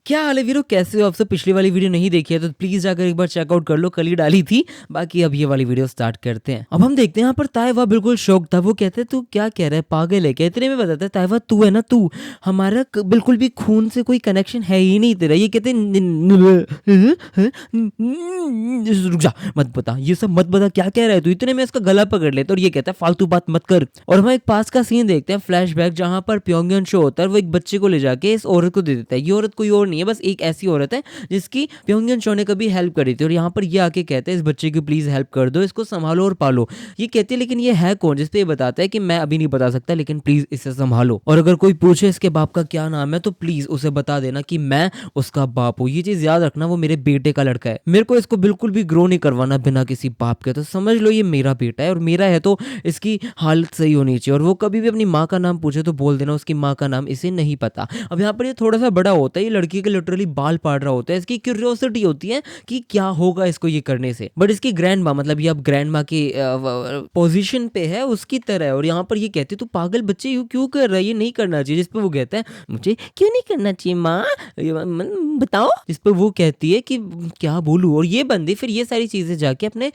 क्या हाल है वीरो, कैसे हो आप सब? पिछली वाली वीडियो नहीं देखी है तो प्लीज जाकर एक बार चेकआउट कर लो, कल ही डाली थी। बाकी अब ये वाली वीडियो स्टार्ट करते हैं। अब हम देखते हैं यहाँ पर ताइवा बिल्कुल शौक था। वो कहते हैं तू क्या कह रहा है, पागल है क्या? इतने में बताता है ताइवा तू है ना, तू हमारा बिल्कुल भी खून से कोई कनेक्शन है ही नहीं तेरा। ये कहते रुक जा, मत बता ये सब मत बता, क्या कह रहा है तू? इतने में इसका गला पकड़ लेता और ये कहता है फालतू बात मत कर। और हम एक पास का सीन देखते हैं, फ्लैशबैक, जहाँ पर प्योंगयन शो होता है। वो एक बच्चे को ले जाके इस औरत को दे देता है। ये औरत कोई और नहीं है, बस एक ऐसी औरत है जिसकी प्योंगयन शो ने कभी हेल्प करी थी। और यहाँ पर ये आके कहते हैं इस बच्चे की प्लीज हेल्प कर दो, इसको संभालो और पालो। ये कहते हैं लेकिन ये है कौन? जिसपे ये बताता है कि मैं अभी नहीं बता सकता, लेकिन प्लीज इसे संभालो। और अगर कोई पूछे इसके बाप का क्या नाम है तो प्लीज उसे बता देना कि मैं उसका बाप हूँ। ये चीज याद रखना, वो मेरे बेटे का लड़का है। मेरे को इसको बिल्कुल भी ग्रो नहीं करवाना बिना किसी बाप के। तो समझ लो ये मेरा बेटा है, और मेरा है तो इसकी हालत सही होनी चाहिए। और वो कभी भी अपनी माँ का नाम पूछे तो बोल देना उसकी माँ का नाम इसे नहीं पता। अब यहाँ पर ये थोड़ा सा बड़ा होता है, ये लड़की के लिटरली बाल पाड़ रहा होता है। इसकी क्यूरियोसिटी होती है कि क्या होगा इसको ये करने से। बट इसकी ग्रैंड माँ, मतलब ये अब ग्रैंड माँ की पोजीशन पे है उसकी तरह है। और यहाँ पर ये कहती है तू पागल बच्चे यू क्यों कर रहा है, ये नहीं करना चाहिए। जिसपे वो कहता है मुझे क्यों नहीं करना चाहिए माँ, बताओ। जिसपे वो कहती है कि क्या बोलूं। और ये बंदी फिर ये सारी चीजें जाके अपने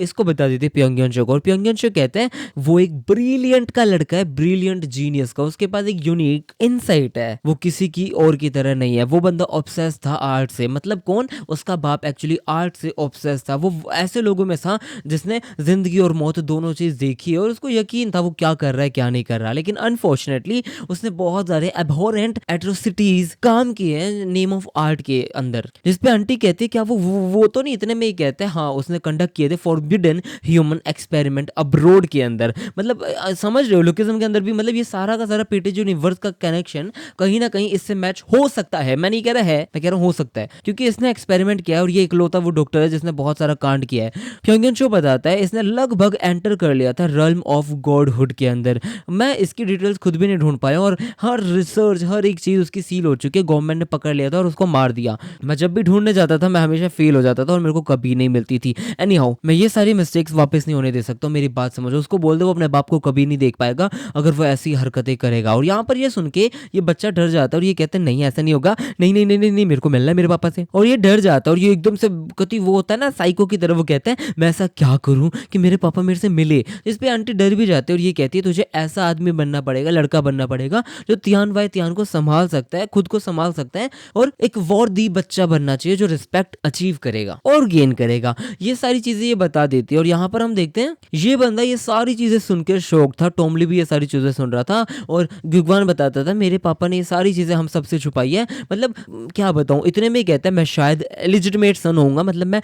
इसको बता देती है प्योंगयन शो को। और प्योंगयन शो कहते हैं वो एक ब्रिलियंट का लड़का है, ब्रिलियंट जीनियस का। उसके पास एक यूनिक इनसाइट है, वो किसी की और की तरह नहीं है। वो बंदा ऑब्सेस था आर्ट से। मतलब कौन? उसका बाप एक्चुअली आर्ट से ऑब्सेस था। वो ऐसे लोगों में था जिसने जिंदगी और मौत दोनों चीज देखी है, और उसको यकीन था वो क्या कर रहा है क्या नहीं कर रहा। लेकिन अनफॉर्चुनेटली उसने बहुत सारे एबहॉरेंट एट्रोसिटीज काम किए हैं नेम ऑफ आर्ट के अंदर। जिसपे आंटी कहती है क्या वो तो नहीं। इतने में ही कहते हैं हाँ उसने कंडक्ट किए थे फॉरबिडन ह्यूमन एक्सपेरिमेंट अब्रोड के अंदर। मतलब समझ रहे हो लोकेशन के अंदर भी, मतलब ये सारा का सारा पीटीजे यूनिवर्स का कनेक्शन कहीं ना कहीं इससे मैच हो सकता है। मैं नहीं कह रहा है, मैं कह रहा हूं हो सकता है, क्योंकि इसने एक्सपेरिमेंट किया है और ये इकलौता वो डॉक्टर है जिसने बहुत सारा कांड किया है। प्योंगयन शो बताता है इसने लगभग एंटर कर लिया था रल्म ऑफ गॉडहुड के अंदर। मैं इसकी डिटेल्स खुद भी नहीं ढूंढ पाया, और हर रिसर्च हर एक चीज उसकी सील हो चुकी है। गवर्नमेंट ने पकड़ लिया था और उसको मार दिया। मैं जब भी ढूंढने जाता था मैं हमेशा फेल हो जाता था और मेरे को कभी नहीं मिलती थी। एनी हाउ, मैं ये सारी मिस्टेक्स वापस नहीं होने दे सकता। मेरी बात समझो, उसको बोल दो वो अपने बाप को कभी नहीं देख पाएगा अगर वो ऐसी हरकतें करेगा। और यहाँ पर ये सुन के ये बच्चा डर जाता है और ये कहते हैं नहीं ऐसा नहीं होगा, नहीं नहीं नहीं नहीं, नहीं मेरे को मिलना है मेरे पापा से। और ये डर जाता है और ये एकदम से कति वो होता है ना साइको की तरह। वो कहता है मैं ऐसा क्या करूं कि मेरे पापा मेरे से मिले। इस पे आंटी डर भी जाते हैं और ये कहती है तुझे ऐसा आदमी बनना पड़ेगा, लड़का बनना पड़ेगा जो तियान वाई तियान को संभाल सकता है, खुद को संभाल सकता है, और एक वर्दी बच्चा बनना चाहिए जो रिस्पेक्ट अचीव करेगा और गेन करेगा। ये सारी चीजें ये बता देती है। और यहाँ पर हम देखते हैं ये बंदा ये सारी चीजें सुनकर शौक था। टोमली भी ये सारी चीजें सुन रहा था और गुगवान बताता था मेरे पापा ने ये सारी चीजें हम सबसे छुपाई है। मतलब क्या बताऊं। इतने में कहता है मैं शायद एलिजिटमेट सन होऊंगा, मतलब मैं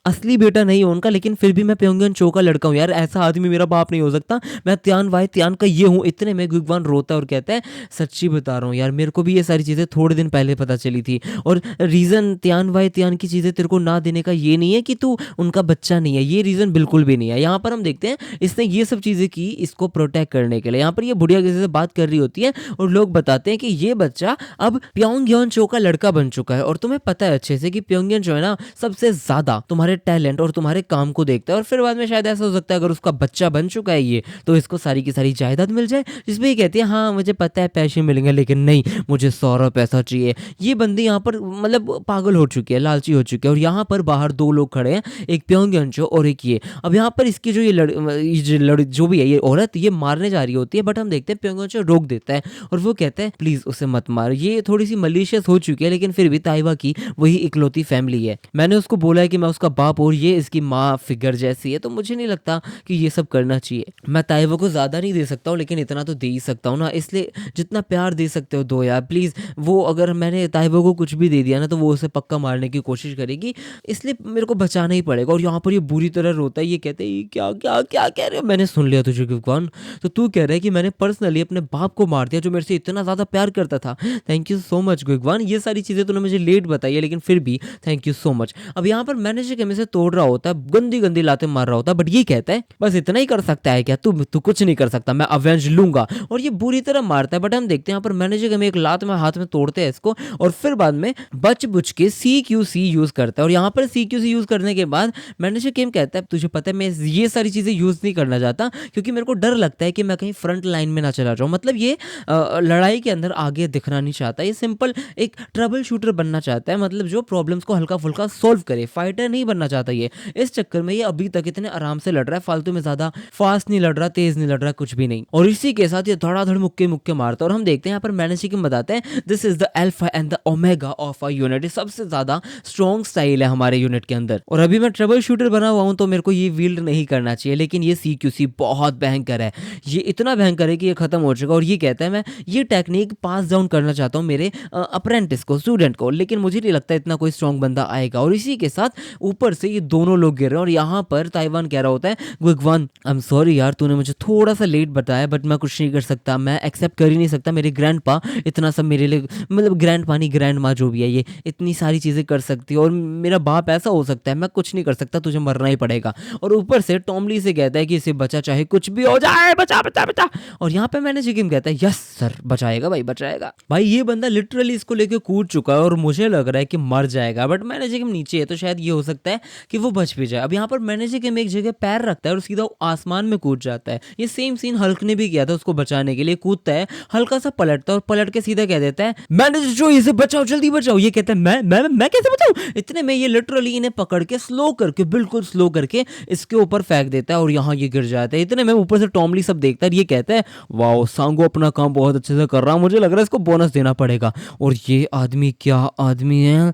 असली बेटा नहीं हूं उनका, लेकिन फिर भी मैं प्योंगयन शो का लड़का हूं यार। ऐसा आदमी मेरा बाप नहीं हो सकता, मैं त्यान वाई त्यान का ये हूं। इतने में गुगवान रोता है और कहता है सच्ची बता रहा हूं यार, मेरे को भी ये सारी चीजें थोड़े दिन पहले पता चली थी। और रीजन त्यान वाई त्यान की चीजें तेरे को ना देने का ये नहीं है कि तू उनका बच्चा नहीं है, ये रीजन बिल्कुल भी नहीं है। यहाँ पर हम देखते हैं इसने ये सब चीजें की इसको प्रोटेक्ट करने के लिए। यहाँ पर ये बुढ़िया किसी से बात कर रही होती है और लोग बताते हैं कि ये बच्चा अब प्योंगयन शो का लड़का बन चुका है। और तुम्हें पता है अच्छे से कि प्योंगयन शो है ना सबसे ज्यादा तुम्हारे टैलेंट और तुम्हारे काम को देखता है। और फिर बाद में शायद ऐसा हो सकता है अगर उसका बच्चा बन चुका है ये, तो इसको सारी की सारी जायदाद मिल जाए। जिसमें ये कहती है हाँ मुझे पता है पैसे मिलेंगे, लेकिन नहीं मुझे सारा पैसा चाहिए। ये बंदी यहाँ पर मतलब पागल हो चुकी है, लालची हो चुकी है। और यहाँ पर बाहर दो लोग खड़े हैं, एक प्योंगयन शो और एक ये। अब यहाँ पर इसकी जो ये जो भी है ये औरत ये मारने जा रही होती है, बट हम देखते हैं प्योंगयन शो रोक देता है और वो कहता है प्लीज उसे मत मार। ये थोड़ी सी मलिशियस हो चुकी है, लेकिन फिर भी ताइवा की वही इकलौती फैमिली है। मैंने उसको बोला है कि मैं उसका बाप और ये इसकी माँ फिगर जैसी है, तो मुझे नहीं लगता कि ये सब करना चाहिए। मैं ताइवा को ज्यादा नहीं दे सकता हूँ, लेकिन इतना तो दे ही सकता हूँ ना। इसलिए जितना प्यार दे सकते हो दो यार प्लीज। वो अगर मैंने ताइवा को कुछ भी दे दिया ना तो वो उसे पक्का मारने की कोशिश करेगी, इसलिए मेरे को बचाना ही पड़ेगा। और यहाँ पर ये बुरी तरह रोता है, ये कहते हैं क्या क्या क्या कह रहे हो, मैंने सुन लिया तुझे गुगवान। तो तू कह रहा है कि मैंने पर्सनली अपने बाप को मार दिया जो मेरे से इतना ज्यादा प्यार करता था। थैंक यू सो मच गुगवान, ये सारी चीजें तूने मुझे लेट बताई है, लेकिन फिर भी थैंक यू सो मच। अब यहाँ पर मैनेजर के में से तोड़ रहा होता है, गंदी गंदी लातें मार रहा होता है, बट ये कहता है बस इतना ही कर सकता है क्या तू कुछ नहीं कर सकता, मैं अवेंज लूंगा। और ये बुरी तरह मारता है। बट हम देखते हैं यहाँ पर मैनेजर के में एक लात में हाथ में तोड़ते हैं इसको, और फिर बाद में बच बुच के CQC यूज करता है। और यहाँ पर CQC यूज करने के बाद मैनेजर केम कहता है तुझे पता है मैं ये सारी चीजें यूज नहीं करना चाहता, क्योंकि मेरे को डर लगता है कि मैं कहीं फ्रंट लाइन में ना चला जाऊं। मतलब ये लड़ाई के अंदर आगे दिखना नहीं चाहता, ये सिंपल एक ट्रबल शूटर बनना चाहता है, मतलब जो प्रॉब्लम्स को हल्का फुल्का सोल्व करे, फाइटर नहीं बनना चाहता ये। इस चक्कर में ये अभी तक इतने आराम से लड़ रहा है, फालतू में ज्यादा फास्ट नहीं लड़ रहा, तेज नहीं लड़ रहा, कुछ भी नहीं। और इसी के साथ ये धड़ाधड़ मुक्के मुक्के मारता है। और हम देखते हैं यहाँ पर मैनेजिकिम बताते हैं this is the alpha and the omega of a unit, सबसे ज्यादा स्ट्रॉन्ग स्टाइल है हमारे यूनिट के अंदर। और अभी मैं ट्रबल शूटर बना हुआ हूं तो मेरे को ये विल्ड नहीं करना चाहिए, लेकिन ये CQC बहुत भयंकर है, ये इतना भयंकर है कि ये खत्म हो चुका। और ये कहता है मैं ये टेक्निक पास डाउन करना चाहता हूँ मेरे अप्रेंटिस को, स्टूडेंट को, लेकिन मुझे नहीं लगता इतना कोई स्ट्रॉन्ग बंदा आएगा। और इसी के साथ ऊपर से ये दोनों लोग गिर रहे हैं। और यहाँ पर ताइवान कह रहा होता है गुइगवान आई एम सॉरी यार, तूने मुझे थोड़ा सा लेट बताया, बट मैं कुछ नहीं कर सकता, मैं एक्सेप्ट कर ही नहीं सकता। मेरे ग्रैंडपा इतना सब मेरे लिए, मतलब ग्रैंडपा नहीं ग्रैंड माँ जो भी है, ये इतनी सारी चीज़ें कर सकती है, और मेरा बाप ऐसा हो सकता है, मैं कुछ नहीं कर सकता, तुझे मरना ही पड़ेगा। और ऊपर से टॉमली से कहता है कि इसे बचा, चाहे कुछ भी हो जाए, बचा बचा बचा। और यहाँ पे मैंने जिकिम कहता है यस सर, बचाएगा भाई, बचाएगा भाई। ये बंदा लिटरली इसको लेके कूद चुका है और मुझे लग रहा है कि मर जाएगा, बट मैंने जिकिम नीचे है तो शायद ये हो सकता है कि वो बच भी जाए। अब यहाँ पर मैंने जिकिम एक जगह पैर रखता है और सीधा आसमान में कूद जाता है। ये सेम सीन हल्क ने भी किया था, उसको बचाने के लिए कूदता है, हल्का सा पलटता है और पलट के सीधा कह देता है मैंने जो इसे बचाओ, जल्दी बचाओ। ये कहता है मैं कैसे बचाऊं? इतने में ये लिटरली इन्हें पकड़ के स्लो करके, बिल्कुल स्लो करके इसके ऊपर फेंक देता है और यहाँ ये गिर जाता है। इतने में ऊपर से टॉमली सब देखता है, ये कहता है वाओ सांगो अपना काम बहुत अच्छे से कर रहा, मुझे लग रहा है इसको बोनस देना पड़ेगा। और ये आदमी क्या आदमी है,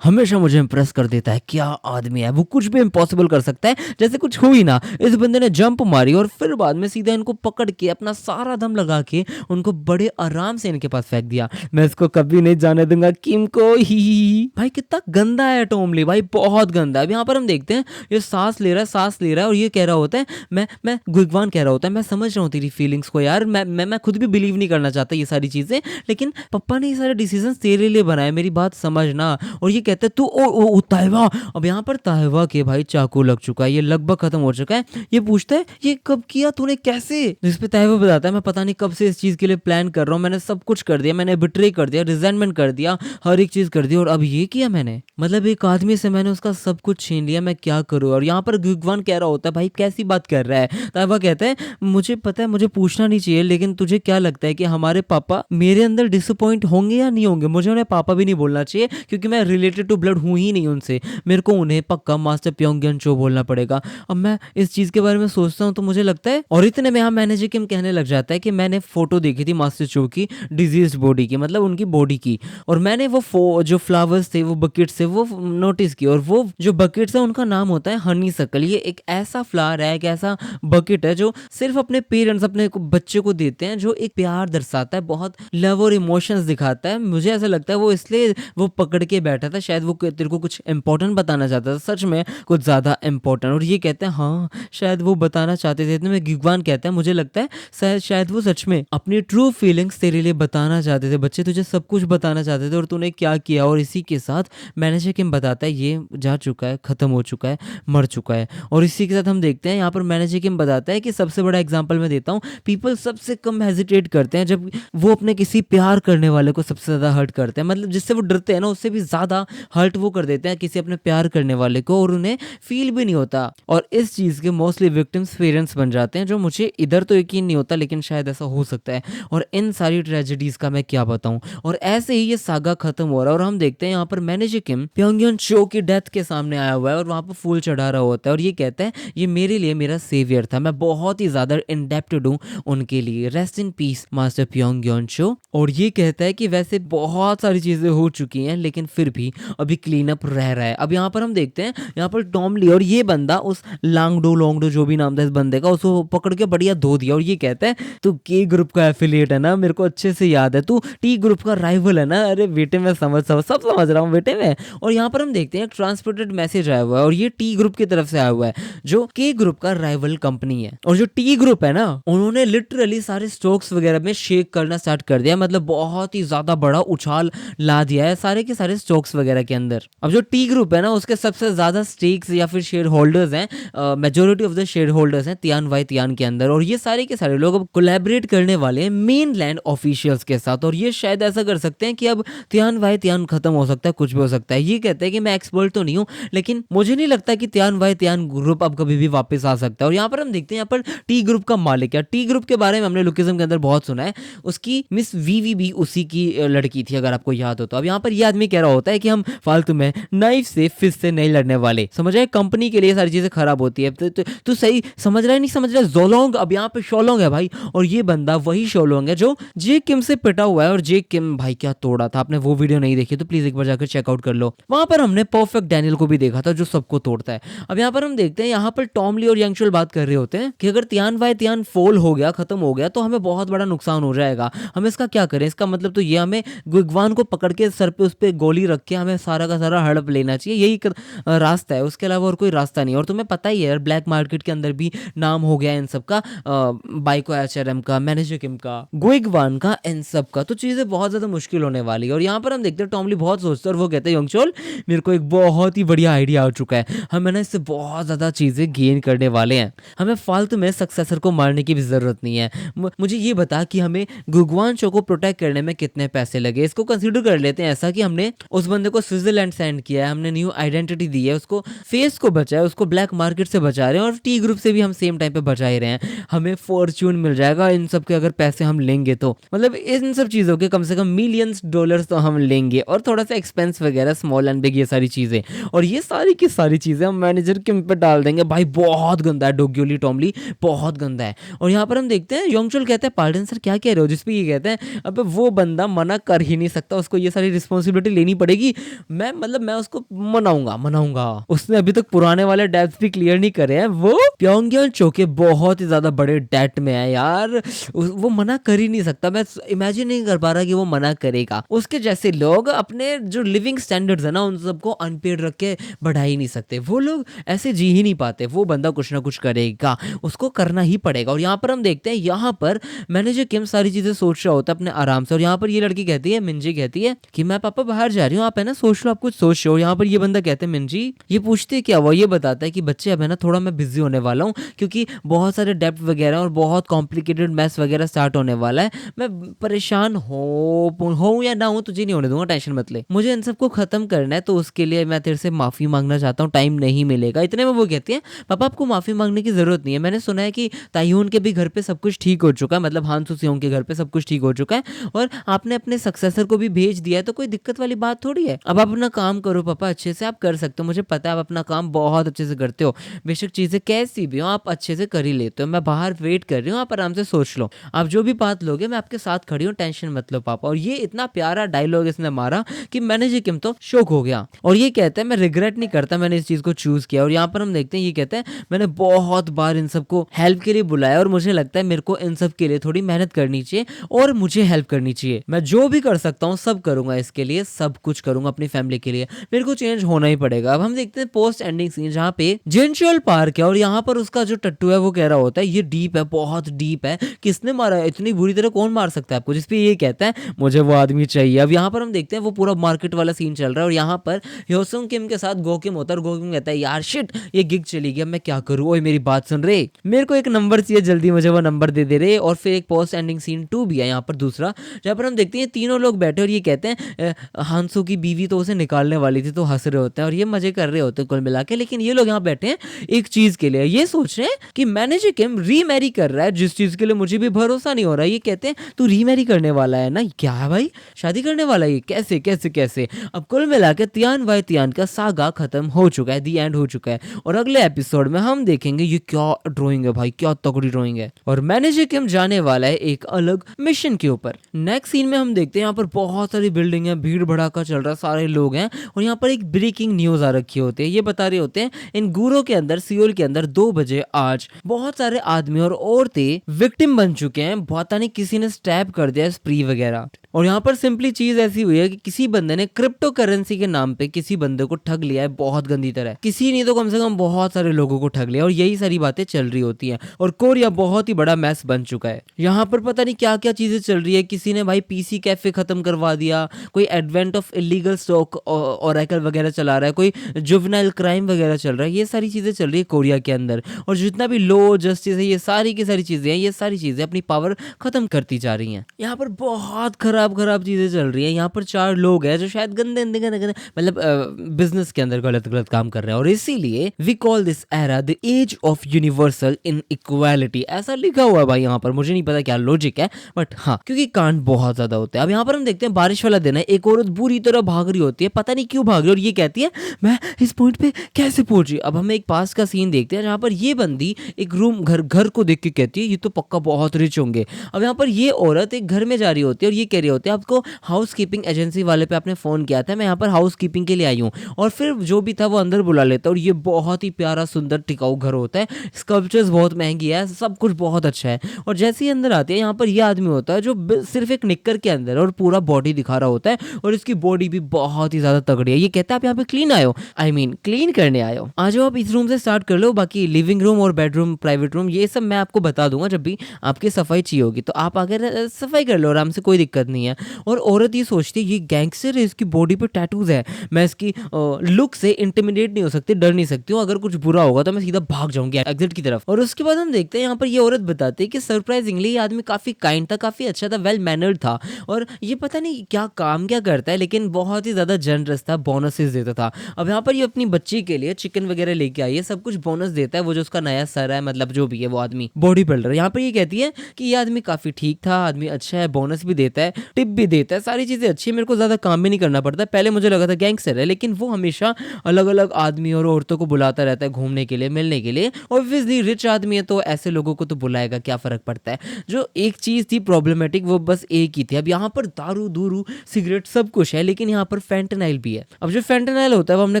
हमेशा मुझे इंप्रेस कर देता है, क्या आदमी है, वो कुछ भी इम्पॉसिबल कर सकता है, जैसे कुछ हो ही ना। इस बंदे ने जंप मारी और फिर बाद में सीधा इनको पकड़ के अपना सारा दम लगा के उनको बड़े आराम से इनके पास फेंक दिया। मैं इसको कभी नहीं जाने दूंगा किम को ही। भाई कितना गंदा है टॉमली, भाई बहुत गंदा है। अब यहाँ पर हम देखते हैं ये सांस ले रहा है और ये कह रहा होता है मैं गुइगवान कह रहा होता है मैं समझ रहा हूँ तेरी फीलिंग्स को यार, मैं खुद भी बिलीव नहीं करना चाहता ये सारी चीजें, लेकिन पप्पा ने ये सारे डिसीजन तेरे लिए बनाए, मेरी बात समझना। और ये कहता है तू ओ ताइवा। अब यहाँ पर ताइवा के भाई चाकू लग चुका है, ये लगभग खत्म हो चुका है। ये पूछता है ये कब किया तूने, कैसे? इस पे ताइवा बताता है मैं पता नहीं कब से इस चीज के लिए प्लान कर रहा हूँ, मैंने सब कुछ कर दिया, मैंने बिट्रे कर दिया, रिजेंटमेंट कर दिया, हर एक चीज कर दी, और अब ये किया मैंने, मतलब एक आदमी से मैंने उसका सब कुछ छीन लिया, मैं क्या करूँ? और यहाँ पर गुइगवान कह रहा होता है भाई कैसी बात कर रहा है? ताइवा कहता है मुझे पता है, मुझे पूछना नहीं चाहिए, लेकिन तुझे क्या लगता है कि हमारे पापा मेरे अंदर डिसअपॉइंट होंगे या नहीं होंगे? मुझे उन्हें पापा भी नहीं बोलना चाहिए क्योंकि मैं रिलेटेड टू ब्लड हूँ ही नहीं उनसे, मेरे को उन्हें पक्का मास्टर प्योंगयन चो बोलना पड़ेगा। अब मैं इस चीज के बारे में सोचता हूँ तो मुझे लगता है, और इतने में यहाँ मैनेजर किम कहने लग जाता है कि मैंने फोटो देखी थी मास्टर चो की डिजीज बॉडी की, मतलब उनकी बॉडी की, और मैंने वो जो फ्लावर्स थे, वो बकेट्स थे, वो नोटिस की, और वो जो बकेट्स है उनका नाम होता है हनी सकल। ये एक ऐसा फ्लावर है, एक ऐसा बकेट है जो सिर्फ अपने पेरेंट्स, अपने बच्चे को देते हैं, जो एक प्यार दर्शाता है, बहुत लव और इमोशंस दिखाता है। मुझे ऐसा लगता है वो इसलिए वो पकड़ के बैठा था, शायद वो तेरे को कुछ इंपॉर्टेंट बताना चाहता था, सच में कुछ ज्यादा इंपॉर्टेंट। और ये कहते हैं हाँ शायद वो बताना चाहते थे। इतने में गुइगवान कहता है मुझे लगता है शायद वो सच में अपनी ट्रू फीलिंग्स तेरे लिए बताना चाहते थे, बच्चे तुझे सब कुछ बताना चाहते थे और तूने क्या किया। और इसी के साथ मैनेजर किम बताता है ये जा चुका है, खत्म हो चुका है, मर चुका है। और इसी के साथ हम देखते हैं यहाँ पर मैनेजर किम बताता है कि सबसे बड़ा एग्जांपल मैं देता हूँ, पीपल सबसे कम हेजिटेट करते हैं जब वो अपने किसी प्यार करने वाले को सबसे ज्यादा हर्ट करते हैं, मतलब जिससे वो डरते हैं ना उससे भी ज्यादा हर्ट वो कर देते हैं किसी अपने प्यार करने वाले को, और उन्हें फील भी नहीं होता। और इस चीज के मोस्टली विक्टिम्स पेरेंट्स बन जाते हैं, जो मुझे इधर तो यकीन नहीं होता लेकिन शायद ऐसा हो सकता है। और इन सारी ट्रेजेडीज का मैं क्या बताऊं। और ऐसे ही ये सागा खत्म हो रहा है और हम देखते हैं यहाँ पर मैनेजर किम प्योंगयन चो की डेथ के सामने आया हुआ है और वहां पर फूल चढ़ा रहा होता है, और ये कहता है ये मेरे लिए मेरा सेवियर था, मैं बहुत ही ज्यादा इंडेप्टेड हूँ उनके लिए, रेस्ट इन पीस मास्टर प्योंगयन चो। और ये कहता है कि वैसे बहुत सारी चीजें हो चुकी हैं लेकिन फिर भी अभी क्लीन अप रह रहा है। अब यहाँ पर हम देखते हैं यहाँ पर टॉमली और ये बंदा उस लांगडो जो भी नाम था इस बंदे का, उसको पकड़ के बढ़िया धो दिया। और ये कहता है तू के ग्रुप का एफिलिएट है ना, मेरे को अच्छे से याद है, तू टी ग्रुप का राइवल है ना। अरे बेटे मैं सब समझ रहा हूँ बेटे मैं। और यहाँ पर हम देखते हैं ट्रांसपोर्टेड मैसेज आया हुआ है और ये टी ग्रुप की तरफ से आया हुआ है जो के ग्रुप का राइवल कंपनी है। और जो टी ग्रुप है ना उन्होंने लिटरली सारे स्टॉक्स वगैरह में शेक करना स्टार्ट कर दिया, मतलब बहुत ही ज्यादा बड़ा उछाल ला दिया है सारे के सारे स्टॉक्स वगैरह के अंदर। अब जो टी ग्रुप है ना उसके सबसे ज्यादा स्टेक्स या फिर शेयर होल्डर्स हैं, majority of the share holders हैं तियान वाई तियान के अंदर, और ये सारे के सारे लोग अब कोलैबोरेट करने वाले हैं मेन लैंड ऑफिशियल्स के साथ। और ये शायद ऐसा कर सकते हैं कि अब तियान वाई तियान खत्म हो सकता है, कुछ भी हो सकता है। ये कहता है कि मैं एक्सपर्ट तो नहीं हूँ, लेकिन मुझे नहीं लगता कि तियान वाई तियान ग्रुप अब कभी भी वापस आ सकता है। और यहाँ पर हम देखते हैं यहाँ पर टी ग्रुप का मालिक है। टी ग्रुप के बारे में हमने लुकिज्म के अंदर बहुत सुना है, उसकी मिस वीवी भी उसी की लड़की थी, अगर आपको याद हो तो। अब यहाँ पर ये आदमी कह रहा होता है कि हम फालतू में नाइफ से फिस्ट से नहीं लड़ने वाले, समझ रहे, कंपनी के लिए सारी चीजें खराब होती है। तो सही समझ रहा है नहीं समझ रहा है? जोलोंग अब यहाँ पे शोलोंग है भाई, और ये बंदा वही शोलोंग है जो जे किम से पिटा हुआ है। और जे किम भाई क्या तोड़ा था, आपने वो वीडियो नहीं देखी तो प्लीज एक बार जाकर चेकआउट कर लो। वहां पर हमने परफेक्ट डैनियल को भी देखा था जो सबको तोड़ता है। अब यहाँ पर हम देखते हैं यहाँ पर टॉम ली और यंगशुल बात कर रहे होते हैं कि अगर तियान वाई तियान फोल हो गया, खत्म हो गया, तो हमें बहुत बड़ा नुकसान हो जाएगा। हम इसका क्या करें? इसका मतलब तो ये हमें गुइगवान को पकड़ के सर पे उस पे गोली रख के हमें सारा का सारा हड़प लेना चाहिए, यही रास्ता है, उसके अलावा और कोई रास्ता नहीं। और तुम्हें पता ही है यार, ब्लैक मार्केट के अंदर भी नाम हो गया इन सब का, बाइको एचआरएम का, मैनेजर किम का, गुइगवान का, इन सब का। तो चीजें बहुत ज्यादा मुश्किल होने वाली है। और यहाँ पर हम देखते हैं टॉमली बहुत सोचता है और वो कहते हैं यंगचोल मेरे को एक बहुत ही बढ़िया आइडिया आ चुका है, हम है ना इससे बहुत ज्यादा चीजें गेन करने वाले हैं, हमें फालतू में सक्सेसर को मारने की भी जरूरत नहीं है। मुझे ये बता कि हमें गुइगवान शो को प्रोटेक्ट करने में कितने पैसे लगे। इसको कंसीडर कर लेते हैं ऐसा कि हमने उस बंदे को स्विट्जरलैंड सेंड किया है, हमने न्यू आइडेंटिटी दी है, उसको फेस को बचाया, उसको ब्लैक मार्केट से बचा रहे हैं, और टी ग्रुप से भी हम सेम टाइम पे बचा ही रहे हैं। हमें फॉर्च्यून मिल जाएगा इन सब के अगर पैसे हम लेंगे तो, मतलब इन सब चीजों के कम से कम मिलियंस डॉलर्स तो हम लेंगे, और थोड़ा सा एक्सपेंस वगैरह स्मॉल एंड बिग ये सारी चीजें, और ये सारी की सारी चीजें हम मैनेजर किम पे डाल देंगे। भाई बहुत गंदा है डोग्योली टॉमली, बहुत गंदा है। और यहाँ पर हम देखते हैं योंगचुल कहते हैं पार्डन सर क्या कह रहे हो, जिसपे ये कहते हैं अब वो बंदा मना कर ही नहीं सकता, उसको ये सारी रिस्पॉन्सिबिलिटी लेनी पड़ेगी। मैं उसको मनाऊंगा। उसने अभी तक पुराने वाले डेब्ट्स भी क्लियर नहीं करे हैं, वो प्योंगयांग चो के बहुत ही ज्यादा बड़े डेट में है यार, वो मना कर ही नहीं सकता। मैं इमेजिन नहीं कर पा रहा कि वो मना करेगा। उसके जैसे लोग अपने जो लिविंग स्टैंडर्ड्स है ना उन सबको अनपेड रख के बढ़ा ही नहीं सकते, वो लोग ऐसे जी ही नहीं पाते। वो बंदा कुछ ना कुछ करेगा, उसको करना ही पड़ेगा। और यहाँ पर हम देखते हैं यहाँ पर मैनेजर किम सारी चीजें सोच रहा होता है अपने आराम से, और यहाँ पर ये लड़की कहती है, मिंजी कहती है कि मैं पापा बाहर जा रही हूँ, आप है ना सोच लो, आप कुछ सोच लो। यहाँ पर ये बंदा कहते हैं मिंजी, ये पूछते क्या हुआ, ये बताता है कि बच्चे अब है ना थोड़ा मैं बिजी होने वाला हूँ, क्योंकि बहुत सारे डेप्ट वगैरह और बहुत कॉम्प्लिकेटेड मैथ्स वगैरह स्टार्ट होने वाला है। मैं परेशान हो या ना हो तुझे नहीं होने दूंगा, टेंशन मत ले, मुझे इन सबको खत्म करना है, तो उसके लिए मैं तेरे से माफी मांगना चाहता हूँ, टाइम नहीं मिलेगा। इतने में वो कहती है पापा आपको माफी मांगने की जरूरत नहीं है, मैंने सुना है कि ताइयून के भी घर पे सब कुछ ठीक हो चुका है, मतलब हान सुसियोंग के घर पे सब कुछ ठीक हो चुका है, और आपने अपने सक्सेसर को भी भेज दिया है, तो कोई दिक्कत वाली बात थोड़ी है। अब आप अपना काम करो पापा, अच्छे से आप कर सकते हो, मुझे पता है आप अपना काम बहुत अच्छे से करते हो, बेशक चीजें कैसी भी हो आप अच्छे से कर ही लेते हो। मैं बाहर वेट कर रही हूँ, आप आराम से सोच लो, आप जो भी बात लोगे मैं आपके साथ खड़ी हूँ, टेंशन मत लो पापा। और ये इतना प्यारा डायलॉग इसने मारा कि मैनेजर किम तो शॉक हो गया, और ये कहता है मैं रिग्रेट नहीं करता मैंने इस चीज को चूज किया। और यहाँ पर हम देखते हैं ये कहता है मैंने बहुत बार इन सबको हेल्प के लिए बुलाया, और मुझे लगता है मेरे को इन सब के लिए थोड़ी मेहनत करनी चाहिए और मुझे हेल्प करनी चाहिए, मैं जो भी कर सकता हूँ सब करूंगा, इसके लिए सब कुछ करूंगा अपनी फैमिली के लिए, मेरे को चेंज होना ही पड़ेगा। अब हम देखते हैं पोस्ट एंडिंग सीन जहाँ पे जेंशुअल पार्क है, और यहाँ पर उसका जो टट्टू है वो कह रहा होता है ये डीप है, बहुत डीप है, किसने मारा है, इतनी बुरी तरह कौन मार सकता है आपको, जिसपे ये कहता है मुझे वो आदमी चाहिए। अब यहाँ पर हम देखते हैं वो पूरा मार्केट वाला सीन चल रहा है, और यहाँ पर ह्योसुंग किम के साथ गोकिम होता है, और गोकिम कहता है यार शिट ये गिग चली गई, मैं क्या करूँ, ओए मेरी बात सुन रहे, मेरे को एक नंबर चाहिए, जल्दी मुझे वो नंबर दे दे रहे। और फिर एक पोस्ट एंडिंग सीन 2 भी है यहाँ पर दूसरा, जहाँ पर हम देखते हैं तीनों लोग बैठे और ये कहते हैं हांसू की बीवी तो उसे निकालने वाली थी, तो हंस रहे होते हैं और ये मजे कर रहे होते हैं कुल मिला के। लेकिन ये लोग यहाँ बैठे हैं एक चीज के लिए, ये सोच रहे हैं कि मैनेजर किम रीमैरी कर रहा है, जिस चीज के लिए मुझे भी भरोसा नहीं हो रहा है। ये कहते हैं तू रीमैरी करने वाला है ना, क्या है भाई शादी करने वाला है, कैसे कैसे कैसे। अब कुल मिला के तियान वाई तियान का सागा खत्म हो चुका है, दी एंड हो चुका है, और अगले एपिसोड में हम देखेंगे ये क्या ड्राइंग है भाई, क्या तगड़ी ड्राइंग है। और मैनेजर किम जाने वाला है एक अलग मिशन के ऊपर। नेक्स्ट सीन में हम देखते हैं यहाँ पर बहुत सारी बिल्डिंग है, भीड़ भड़ाका चल रहा है, सारे लोग हैं, और यहाँ पर एक ब्रेकिंग न्यूज आ रखी होती है, ये बता रहे होते हैं इन गुरो के अंदर, सियोल के अंदर 2 बजे आज बहुत सारे आदमी और औरतें विक्टिम बन चुके हैं, पता नहीं किसी ने स्टैब कर दिया स्प्री वगैरह। और यहाँ पर सिंपली चीज ऐसी हुई है कि किसी बंदे ने क्रिप्टो करेंसी के नाम पे किसी बंदे को ठग लिया है बहुत गंदी तरह, किसी नहीं तो कम से कम बहुत सारे लोगों को ठग लिया, और यही सारी बातें चल रही होती हैं, और कोरिया बहुत ही बड़ा मैस बन चुका है। यहाँ पर पता नहीं क्या क्या चीजें चल रही है, किसी ने भाई पीसी कैफे खत्म करवा दिया, कोई advent of illegal stock Oracle वगैरह चला रहा है, कोई जुवेनाइल क्राइम वगैरह चल रहा है, ये सारी चीजें चल रही है कोरिया के अंदर। और जितना भी लॉ जस्टिस है, ये सारी की सारी चीजें हैं, ये सारी चीजें अपनी पावर खत्म करती जा रही हैं। यहाँ पर बहुत खराब खराब खराब चीजें चल रही हैं। यहाँ पर 4 लोग हैं जो शायद गंदे गंदे गंदे गंदे मतलब बिजनेस के अंदर गलत गलत काम कर रहे हैं, और इसीलिए we call this era the age of universal inequality. ऐसा लिखा हुआ है भाई यहाँ पर, मुझे नहीं पता क्या लॉजिक है, बट हाँ, क्योंकि कांड बहुत ज्यादा होते हैं। अब यहाँ पर हम देखते हैं बारिश वाला दिन है, एक औरत बुरी तरह भाग रही होती है, पता नहीं क्यों भाग रही है, और ये कहती है मैं इस पॉइंट पे कैसे पहुंची। अब हम एक पास का सीन देखते हैं जहाँ पर ये बंदी एक रूम घर को देख के कहती है ये तो पक्का बहुत रिच होंगे। अब यहाँ पर ये औरत एक घर में जा रही होती है और ये कह रही होती है आपको हाउस कीपिंग एजेंसी वाले पे आपने फोन किया था, मैं यहाँ पर हाउस कीपिंग के लिए आई हूँ। और फिर जो भी था वो अंदर बुला लेता है, और ये बहुत ही प्यारा सुंदर टिकाऊ घर होता है, स्कल्पचर्स बहुत महंगी है, सब कुछ बहुत अच्छा है। और जैसे ही अंदर आते हैं यहाँ पर ये आदमी होता है जो सिर्फ एक निक्कर के अंदर और पूरा बॉडी दिखा रहा होता है, और इसकी बॉडी भी बहुत ही ज्यादा तगड़ी है। ये कहता है आप यहाँ पे क्लीन आए हो, आई मीन क्लीन करने आए हो, आ जाओ आप इस रूम से स्टार्ट कर लो, बाकी लिविंग रूम और बेडरूम प्राइवेट रूम ये सब मैं आपको बता दूंगा जब भी आपकी सफाई चाहिए होगी, तो आप आकर सफाई कर लो आराम से, कोई दिक्कत नहीं है। और औरत ये सोचती है ये गैंगस्टर है, इसकी बॉडी पे टैटूज है, मैं इसकी लुक से इंटिमिडेट नहीं हो सकती, डर नहीं सकती हूँ, अगर कुछ बुरा होगा तो मैं सीधा भाग जाऊंगी एग्जिट की तरफ। और उसके बाद हम देखते हैं यहाँ पर ये औरत बताती है कि सरप्राइजिंगली ये आदमी काफी काइंड था, काफी अच्छा था, वेल मैनर्ड था, और ये पता नहीं क्या काम क्या करता है लेकिन बहुत ही ज्यादा जनरस था, बोनसेस देता था। अब यहाँ पर ये अपनी बच्ची के लिए चिकन वगैरह लेके आई है, सब कुछ बोनस देता है, वो जो उसका नया सर है, मतलब जो भी है वो आदमी बॉडी बिल्डर। यहाँ पर ये कहती है कि ये आदमी काफी ठीक था, आदमी अच्छा है, बोनस भी देता है, टिप भी देता है, सारी चीजें अच्छी है, मेरे को ज्यादा काम भी नहीं करना पड़ता। पहले मुझे लगा था गैंगस्टर है, लेकिन वो हमेशा अलग अलग आदमी और औरतों को बुलाता रहता है घूमने के लिए, मिलने के लिए। ऑब्वियसली रिच आदमी है तो ऐसे लोगों को तो बुलाएगा, क्या फर्क पड़ता है। जो एक चीज थी प्रॉब्लमेटिक वो बस एक ही थी। अब यहाँ पर दारू दूरू सिगरेट सब कुछ है, लेकिन यहाँ पर फेंटेनाइल भी है। अब जो फेंटेनाइल होता है वो हमने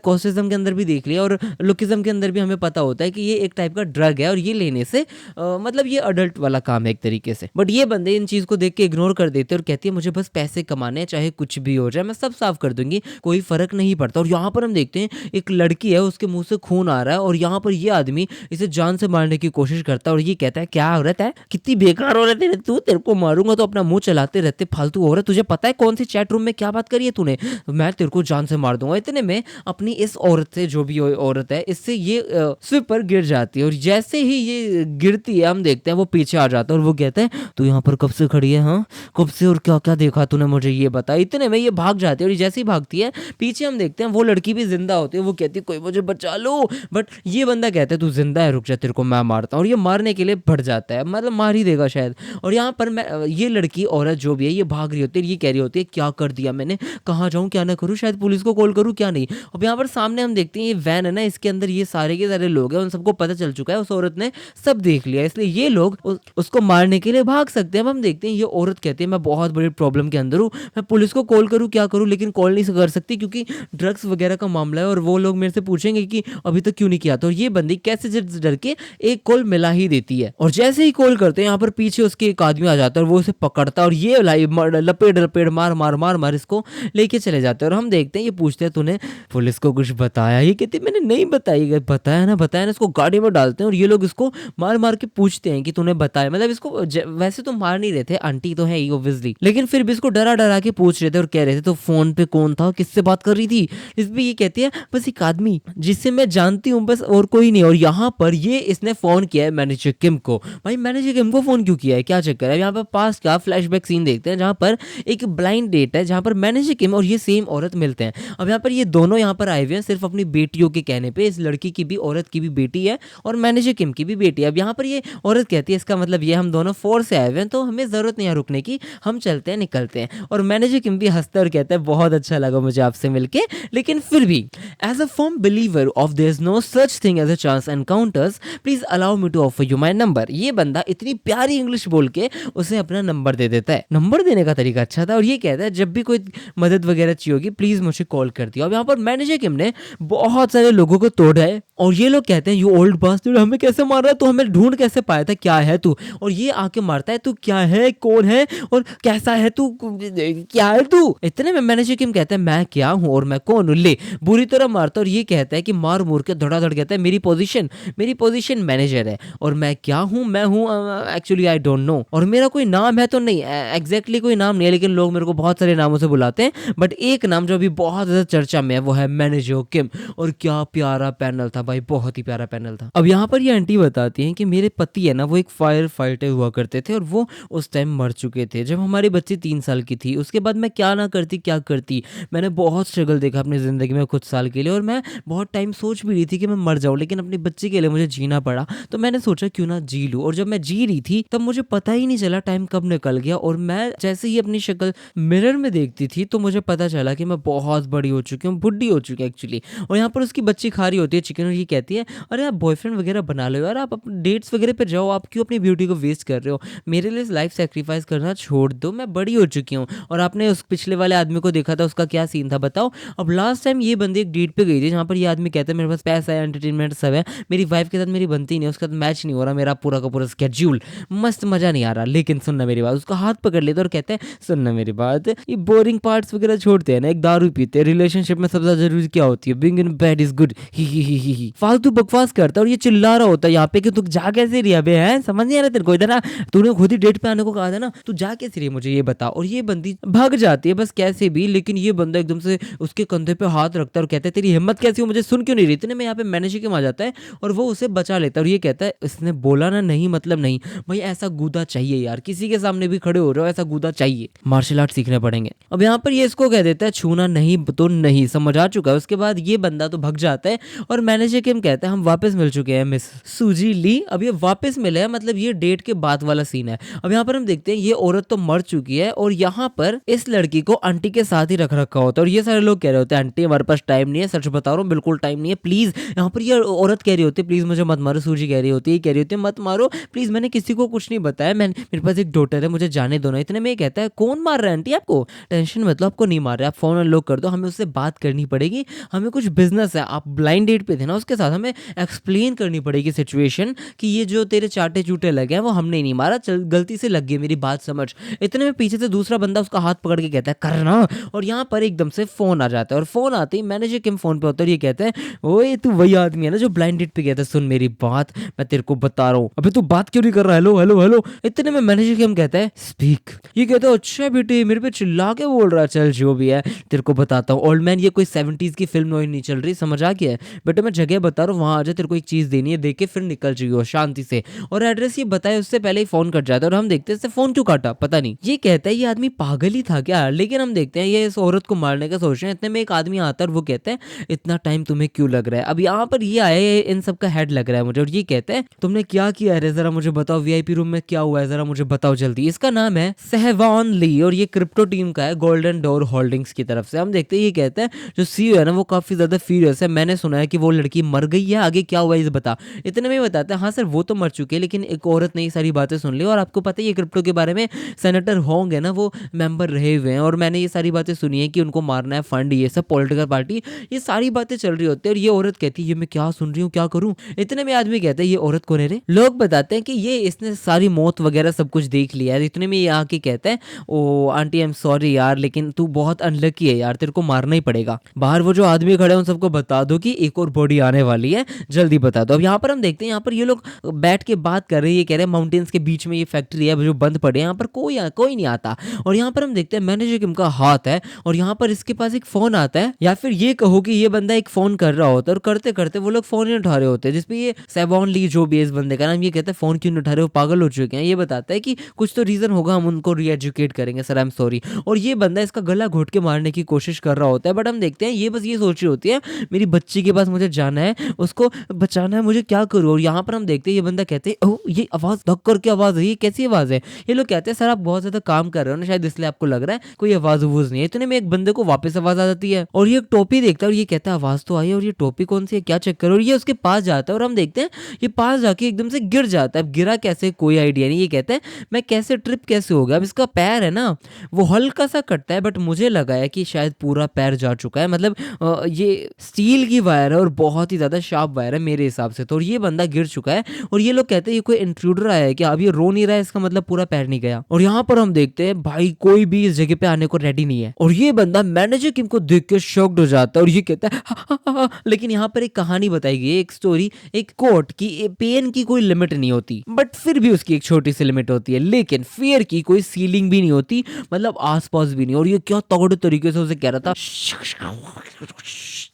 कॉस्टिज्म के अंदर भी देख लिया, और लुकिज्म के अंदर भी हमें पता होता है कि ये एक टाइप का ड्रग है, और ये लेने से मतलब ये अडल्ट वाला काम है एक तरीके से। बट ये बंदे इन चीज को देख के इग्नोर कर देते और कहती है मुझे बस पैसे कमाने हैं, चाहे कुछ भी हो जाए मैं सब साफ कर दूंगी, कोई फर्क नहीं पड़ता। और यहाँ पर हम देखते हैं एक लड़की है, उसके मुंह से खून आ रहा है, और यहाँ पर ये आदमी इसे जान से मारने की कोशिश करता है, और ये कहता है क्या औरत है, कितनी बेकार औरत है तू, तेरे को मारूंगा, तो अपना मुंह चलाते रहते फालतू औरत, तुझे पता है कौन सी चैट रूम में क्या बात करी है तूने, मैं तेरे को जान से मार दूंगा। इतने में अपनी इस औरत से, जो भी औरत है, इससे ये स्विपर गिर जाती है, और जैसे ही ये गिरती है हम देखते हैं वो पीछे आ जाता है, और वो कहता है तू यहाँ पर कब से खड़ी है, हाँ कब से, और क्या क्या देखा तूने, मुझे ये बता। इतने में ये भाग जाती है, और जैसे ही भागती है पीछे हम देखते हैं वो लड़की भी जिंदा होती है, वो कहती है कोई मुझे बचा लो, बट ये बंदा कहता है तू जिंदा है, रुक जा तेरे को मैं मारता हूँ, और ये मारने के लिए बढ़ जाता है, मतलब मार ही देगा शायद। और यहाँ पर मैं ये लड़की औरत जो भी है ये भाग रही होती है, ये कह रही होती है क्या कर दिया मैंने, कहाँ जाऊँ क्या ना करूँ, शायद पुलिस को कॉल करूँ क्या नहीं। अब यहाँ पर सामने हम देखते हैं ये वैन है ना, इसके अंदर ये सारे के सारे लोग हैं, उन सबको पता चल चुका है, उस औरत ने सब देख लिया, इसलिए ये लोग उसको मारने के लिए भाग सकते हैं। अब हम देखते हैं ये औरत कहती है मैं बहुत बड़ी प्रॉब्लम के अंदर हूँ, मैं पुलिस को कॉल करूँ क्या करूँ, लेकिन कॉल नहीं कर सकती क्योंकि ड्रग्स वगैरह का मामला है, और वो लोग मेरे से पूछेंगे कि अभी तक क्यों नहीं किया। तो ये बंदी कैसे डर के एक कॉल मिला ही देती है, और जैसे ही कॉल करते हैं यहाँ पर पीछे उसके एक आदमी आ जाता है, और वो उसे पकड़ता है, और ये लपेट लपेट मार मार मार मार इसको लेके चले जाते हैं। और हम देखते हैं ये पूछते हैं तूने पुलिस को कुछ बताया, ये कहती मैंने नहीं बताई, बताया ना इसको गाड़ी में डालते हैं, और ये लोग इसको मार मार के पूछते हैं कि तूने बताया, मतलब इसको वैसे तो मार नहीं रहे थे, आंटी तो है ही ऑब्वियसली, लेकिन फिर भी इसको डरा डरा के पूछ रहे थे, और कह रहे थे तो फोन पे कौन था, किससे बात कर रही थी। इस पे ये कहती है बस एक आदमी जिससे मैं जानती हूँ, बस और कोई नहीं। और यहाँ पर ये इसने फोन किया है मैनेजर किम को। भाई मैनेजर किम को फोन क्यों किया है, क्या चक्कर है। यहाँ पर पास का फ्लैशबैक सीन देखते हैं जहाँ पर एक ब्लाइंड डेट है, जहाँ पर मैनेजर किम और ये सेम औरत मिलते हैं। अब यहाँ पर ये दोनों यहाँ पर आए हुए हैं सिर्फ अपनी बेटियों के कहने पे, इस लड़की की भी, औरत की भी बेटी है, और मैनेजर किम की भी बेटी है। अब यहाँ पर ये औरत कहती है इसका मतलब ये हम दोनों फोर्स से आए हुए हैं, तो हमें जरूरत नहीं है रुकने की, हम चलते हैं निकलते हैं। और मैनेजर किम भी हंसता और कहता है बहुत अच्छा लगा मुझे आपसे मिलके, लेकिन फिर भी as a firm believer of there is no such thing as a chance encounters, please allow me to offer you my number. ये बंदा इतनी प्यारी इंग्लिश बोल के उसे अपना नंबर दे देता है। नंबर देने का तरीका अच्छा था, और ये कहता है जब भी कोई मदद वगैरह चाहिए होगी प्लीज मुझे कॉल कर दिया। अब यहाँ पर मैनेजर किम ने बहुत सारे लोगों को तोड़ा है, और ये लोग कहते हैं यू ओल्ड बास्टर्ड, हमें कैसे मार रहा है, तो हमें ढूंढ कैसे पाया था, क्या है तू। और ये आके मारता है तू क्या है, कौन है, और कैसा है तू, क्या है तू। इतने में मैनेजर किम कहता है मैं क्या हूँ और मैं कौन हूँ, ले बुरी तरह मारता। और ये कहता है कि मार मुर के धड़ाधड़ कहता है मेरी पोजीशन मैनेजर है, और मैं क्या हूँ, मैं हूँ एक्चुअली आई डोंट नो, और मेरा कोई नाम है तो नहीं, एग्जैक्टली कोई नाम नहीं है, लेकिन लोग मेरे को बहुत सारे नामों से बुलाते हैं, बट एक नाम जो अभी बहुत ज्यादा चर्चा में है वो है मैनेजर किम। और क्या प्यारा पैनल था भाई, बहुत ही प्यारा पैनल था। अब यहाँ पर ये आंटी बताती हैं कि मेरे पति है ना वो एक फायर फाइटर हुआ करते थे, और वो उस टाइम मर चुके थे जब हमारे बच्चे थी, 3 साल की थी। उसके बाद मैं क्या ना करती, क्या करती। मैंने बहुत स्ट्रगल देखा अपनी ज़िंदगी में कुछ साल के लिए, और मैं बहुत टाइम सोच भी रही थी कि मैं मर जाऊँ, लेकिन अपनी बच्ची के लिए मुझे जीना पड़ा। तो मैंने सोचा क्यों ना जी लूँ, और जब मैं जी रही थी तब मुझे पता ही नहीं चला टाइम कब निकल गया। और मैं जैसे ही अपनी शक्ल मिरर में देखती थी तो मुझे पता चला कि मैं बहुत बड़ी हो चुकी हूँ, बुड्ढी हो चुकी हूँ एक्चुअली। और यहाँ पर उसकी बच्ची खा रही होती है चिकन, और ये कहती है, अरे आप बॉयफ्रेंड वगैरह बना लो यार, आप अपने डेट्स वगैरह पे जाओ, आप क्यों अपनी ब्यूटी को वेस्ट कर रहे हो, मेरे लिए लाइफ सेक्रीफाइस करना छोड़ दो, मैं बड़ी हो चुकी हूँ। और आपने उस पिछले वाले आदमी को देखा था, उसका क्या सीन था बताओ। अब लास्ट टाइम ये बंदी एक डेट पे गई थी जहाँ पर ये आदमी कहता है मेरे पास पैसा है, एंटरटेनमेंट सब है, मेरी वाइफ के साथ मेरी बनती नहीं है, उसके साथ मैच नहीं हो रहा मेरा पूरा का पूरा स्केड्यूल, मस्त मजा नहीं आ रहा। लेकिन सुनना मेरी बात, उसका हाथ पकड़ लेते और कहते हैं सुनना मेरी बात, ये बोरिंग पार्ट्स वगैरह छोड़ते हैं ना, एक दारू पीते हैं, रिलेशनशिप में सबसे ज्यादा जरूरी क्या होती है, being in bed is good, he फालतू बकवास करता है। और ये चिल्ला रहा होता है यहाँ पे कि तू जा कैसे रही है बे, है समझ नहीं आ रहा तेरे को, इधर आ, तूने खुद ही डेट पे आने को कहा था ना, तू जा कैसे रही है मुझे ये बता। और ये बंदी भाग जाती है बस कैसे भी, लेकिन ये बंदा एकदम से उसके कंधे पे हाथ रखता है और कहता है तेरी हिम्मत कैसी हो, मुझे सुन क्यों नहीं रही। इतने में यहाँ पे मैनेजर के आ जाता है और वो उसे बचा लेता है, और ये कहता है इसने बोला ना नहीं मतलब नहीं। भाई ऐसा गूदा चाहिए यार, किसी के सामने भी खड़े हो रहे हो ऐसा गूदा चाहिए, मार्शल आर्ट सीखने पड़ेंगे। अब यहाँ पर ये इसको कह देता है छूना नहीं तो नहीं, समझ आ चुका है। उसके बाद ये बंदा तो भग जाता है और मैनेजर के हम कहते हैं हम वापस मिल चुके हैं मिस सूजी ली, अब ये वापस मिले हैं, मतलब ये डेट के बाद वाला सीन है। अब यहाँ पर हम देखते हैं ये औरत तो मर चुकी है और यहाँ पर इस लड़की को आंटी के साथ ही रख रखा होता है, और ये सारे लोग कह रहे होते हैं आंटी हमारे पास टाइम नहीं है, सच बता रहा हूँ बिल्कुल टाइम नहीं है प्लीज। यहाँ पर ये औरत कह रही होती है प्लीज मुझे मत मारो, सूजी कह रही होती है, कह रही होती है मत मारो प्लीज, मैंने किसी को कुछ नहीं बताया, मैं मेरे पास एक डॉटर है, मुझे जाने दो ना। इतने में ये कहता है कौन मार रहा है आंटी आपको, टेंशन मतलब आपको नहीं मार रहा, आप फोन अनलॉक कर दो, हमें उससे बात करनी पड़ेगी, हमें कुछ बिजनेस है, आप ब्लाइंड डेट पे थे ना उसके साथ, हमें एक्सप्लेन करनी पड़ेगी सिचुएशन कि ये जो तेरे चाटे चूटे लगे हैं वो हमने नहीं मारा, चल गलती से लग गई मेरी बात समझ। इतने में पीछे से दूसरा बंदा उसका हाथ पकड़ के कहता है करना, और यहाँ पर एकदम से फोन आ जाता है, और फोन आते ही मैनेजर किम फोन पे होता है, ये कहते हैं ओए तू वही आदमी है ना जो ब्लाइंड डेट पे गया था, सुन मेरी बात मैं तेरे को बता रहा हूँ, अबे तू बात क्यों नहीं कर रहा, हेलो हेलो हेलो। इतने में मैनेजर किम कहता है स्पीक, ये कहता है अच्छा बेटे मेरे पे चिल्ला के बोल रहा है, चल जो भी है तेरे को बताता हूँ। ओल्ड मैन ये कोई 70s की फिल्म नहीं चल रही, समझ आ गया बेटे, मैं जगह बता रहा हूँ वहां आ जा, तेरे को एक चीज देनी है, देख के फिर निकल जाइयो शांति से। और एड्रेस ये बताए उससे पहले ही फोन कट जाता है, और हम देखते हैं इससे फोन क्यों काटा पता नहीं। ये कहता है ये आदमी पागल ही था क्या, लेकिन हम देखते हैं ये इस औरत को मारने का सोच रहे हैं। इतने में एक आदमी आता है और वो कहता है इतना टाइम तुम्हें क्यों लग रहा है। अब यहाँ पर ये आया है इन सब का हेड लग रहा है मुझे, और ये कहता है तुमने क्या किया है जरा मुझे बताओ, वीआईपी रूम में क्या हुआ है जरा मुझे बताओ जल्दी। इसका नाम है सहवान ली और ये क्रिप्टो टीम का है गोल्डन डोर होल्डिंग्स की तरफ से। हम देखते हैं ये कहता है जो सीईओ है ना वो काफी ज्यादा फ्यूरियस है, मैंने सुना है कि वो लड़की मर गई है, आगे क्या हुआ इसे बता। इतने में बताते हैं हाँ सर वो तो मर चुके हैं, लेकिन एक औरत ने ये सारी बातें सुन ली, और आपको पता है ये क्रिप्टो के बारे में सेनेटर होंगे ना वो मेंबर रहे हुए हैं, और मैंने ये सारी बातें सुनी है कि उनको मारना है फंड, ये सब पॉलिटिकल पार्टी, ये सारी बातें चल रही होती है। और ये औरत कहती है ये मैं क्या सुन रही हूँ क्या करूँ। इतने में आदमी कहता है ये औरत कौन है रे। लोग बताते हैं कि ये इसने सारी मौत वगैरह सब कुछ देख लिया है। इतने में ये आके कहता है ओ आंटी आई एम सॉरी यार, लेकिन तू बहुत अनलकी है यार, तेरे को मारना ही पड़ेगा। बाहर वो जो आदमी खड़े हैं उन सबको बता दो कि एक और बॉडी आने वाली है, जल्दी बता दो। अब यहाँ पर हम देखते हैं यहाँ पर ये लोग बैठ के बात कर रहे हैं, ये कह रहे हैं माउंटेन्स के बीच में ये फैक्ट्री है जो बंद पड़े, यहाँ पर कोई नहीं आता। और यहाँ पर हम देखते हैं मैनेजर किम का हाथ है, और यहाँ पर इसके पास एक फोन आता है, या फिर ये कहो कि ये बंदा एक फोन कर रहा होता है, और करते करते वो लोग फोन नहीं उठा रहे होते, जिसपे ये सेवॉन ली जो भी इस बंदे का नाम, ये कहता है फोन क्यों नहीं उठा रहे हो, पागल हो चुके हैं। ये बताता है कि कुछ तो रीजन होगा, हम उनको रीएजुकेट करेंगे सर आई एम सॉरी। और ये बंदा इसका गला घोट के मारने की कोशिश कर रहा होता है, बट हम देखते हैं ये बस ये सोच रही होती है मेरी बच्ची के पास मुझे जाना है, उसको बचाना है, मुझे क्या करूँ। और यहाँ पर हम देखते हैं ये बंदा कहते हैं ओह ये आवाज धक करके आवाज है, ये कैसी आवाज है। ये लोग कहते हैं सर आप बहुत ज्यादा काम कर रहे हो ना शायद इसलिए आपको लग रहा है कोई आवाज वूज नहीं है। इतने में एक बंदे को वापस आवाज आ जाती है, और ये एक टोपी देखता है, और ये कहता है आवाज तो आई है और ये टोपी कौन सी है क्या चेक करो। और ये उसके पास जाता है, और हम देखते हैं ये पास जाके एकदम से गिर जाता है। अब गिरा कैसे कोई आइडिया नहीं। ये कहता है मैं कैसे ट्रिप कैसे हो गया। अब इसका पैर है ना वो हल्का सा कटता है, बट मुझे लगा है कि शायद पूरा पैर जा चुका है, मतलब ये स्टील की वायर है और बहुत ही ज्यादा शार्प वायर है मेरे हिसाब से तो। और ये बंदा गिर चुका है, और ये लोग कहते हैं ये कोई इंट्रूडर आया है क्या, अब ये रो नहीं रहा है इसका मतलब पूरा पैर नहीं गया। और यहाँ पर हम देखते हैं भाई कोई भी इस जगह पे आने को रेडी नहीं है, और ये बंदा मैनेजर किम को देख के शॉक्ड हो जाता है, और ये कहता है हा। लेकिन यहाँ पर एक कहानी बताई गई है, एक स्टोरी, एक कोट की पेन की कोई लिमिट नहीं होती, बट फिर भी उसकी एक छोटी सी लिमिट होती है, लेकिन फियर की कोई सीलिंग भी नहीं होती, मतलब आसपास भी नहीं। और ये क्या तगड़े तरीके से उसे कह रहा था,